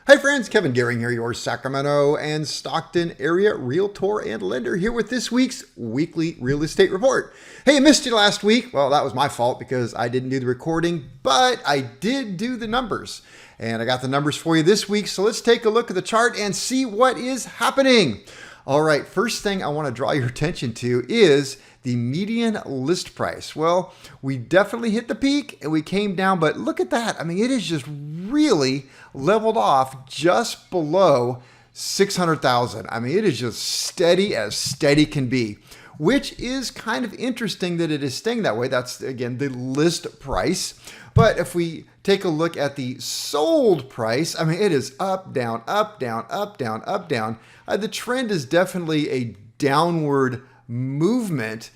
Hi friends, Kevin Goehring here, your Sacramento and Stockton area realtor and lender, here with this week's weekly real estate report. Hey, I missed you last week. Well, that was my fault because I didn't do the recording, but I did do the numbers. And I got the numbers for you this week, so let's take a look at the chart and see what is happening. All right, first thing I want to draw your attention to is the median list price. Well, we definitely hit the peak and we came down, but look at that. I mean, it is just really leveled off just below 600,000. I mean, it is just steady as steady can be, which is kind of interesting that it is staying that way. That's, again, the list price. But if we take a look at the sold price, I mean, it is up, down, up, down, up, down, up, down. The trend is definitely a downward movement.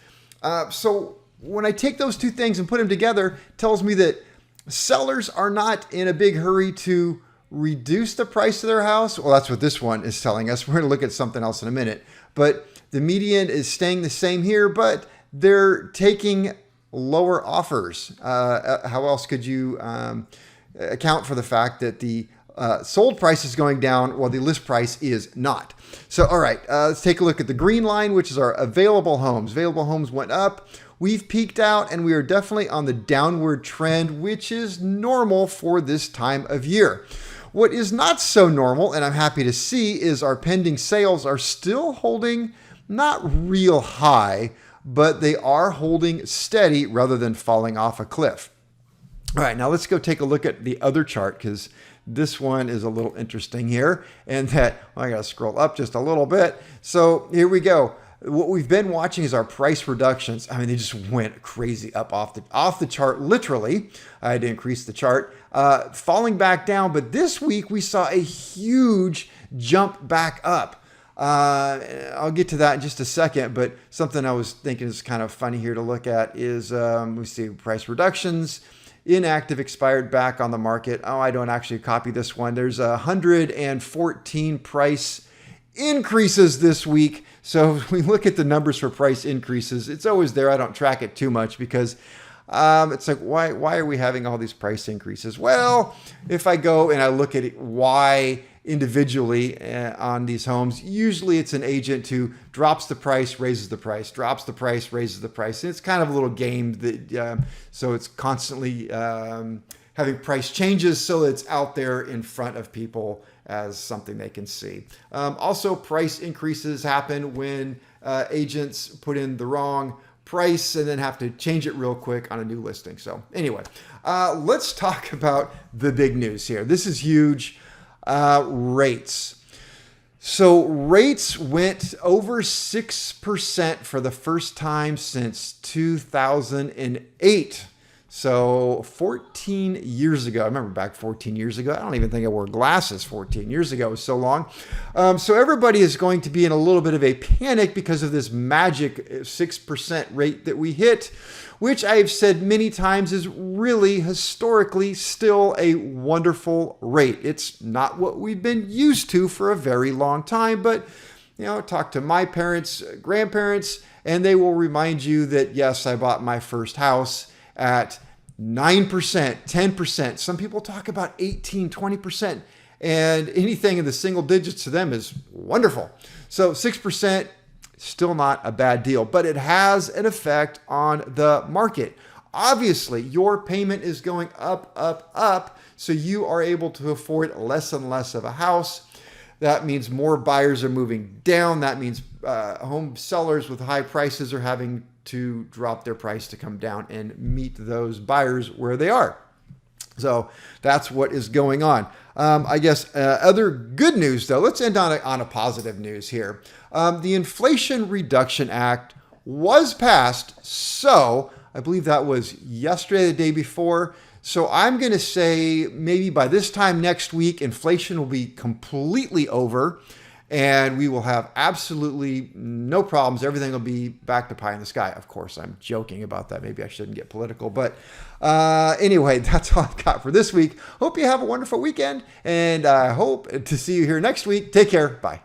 So when I take those two things and put them together, it tells me that sellers are not in a big hurry to reduce the price of their house. Well, that's what this one is telling us. We're going to look at something else in a minute. But the median is staying the same here, but they're taking lower offers. How else could you account for the fact that the sold price is going down while the list price is not? So, all right, let's take a look at the green line, which is our available homes. Available homes went up. We've peaked out and we are definitely on the downward trend, which is normal for this time of year. What is not so normal, and I'm happy to see, is our pending sales are still holding not real high, but they are holding steady rather than falling off a cliff. All right, now let's go take a look at the other chart because this one is a little interesting here. And that, well, I got to scroll up just a little bit. So here we go. What we've been watching is our price reductions. I mean, they just went crazy up off the chart, literally. I had to increase the chart, falling back down. But this week we saw a huge jump back up. I'll get to that in just a second, but something I was thinking is kind of funny here to look at is we see price reductions, inactive expired back on the market. Oh, I don't actually copy this one. There's 114 price increases this week. So if we look at the numbers for price increases, it's always there. I don't track it too much because it's like, why are we having all these price increases? Well, if I go and I look at it, why individually on these homes, usually it's an agent who drops the price, raises the price, drops the price, raises the price. And it's kind of a little game that, so it's constantly having price changes so it's out there in front of people as something they can see. Also, price increases happen when agents put in the wrong price and then have to change it real quick on a new listing. So anyway, let's talk about the big news here. This is huge. Rates. So rates went over 6% for the first time since 2008. So 14 years ago, I remember back 14 years ago, I don't even think I wore glasses 14 years ago. It was so long. So everybody is going to be in a little bit of a panic because of this magic 6% rate that we hit, which I've said many times is really historically still a wonderful rate. It's not what we've been used to for a very long time, but talk to my parents, grandparents, and they will remind you that yes, I bought my first house at 9%, 10%. Some people talk about 18, 20%, and anything in the single digits to them is wonderful. So 6%, still not a bad deal, but it has an effect on the market. Obviously, your payment is going up, up, up, so you are able to afford less and less of a house. That means more buyers are moving down. That means home sellers with high prices are having to drop their price to come down and meet those buyers where they are. So that's what is going on. I guess other good news, though, let's end on a positive news here. The Inflation Reduction Act was passed. So I believe that was yesterday, the day before. So I'm going to say maybe by this time next week, inflation will be completely over and we will have absolutely no problems. Everything will be back to pie in the sky. Of course, I'm joking about that. Maybe I shouldn't get political. But anyway, that's all I've got for this week. Hope you have a wonderful weekend. And I hope to see you here next week. Take care. Bye.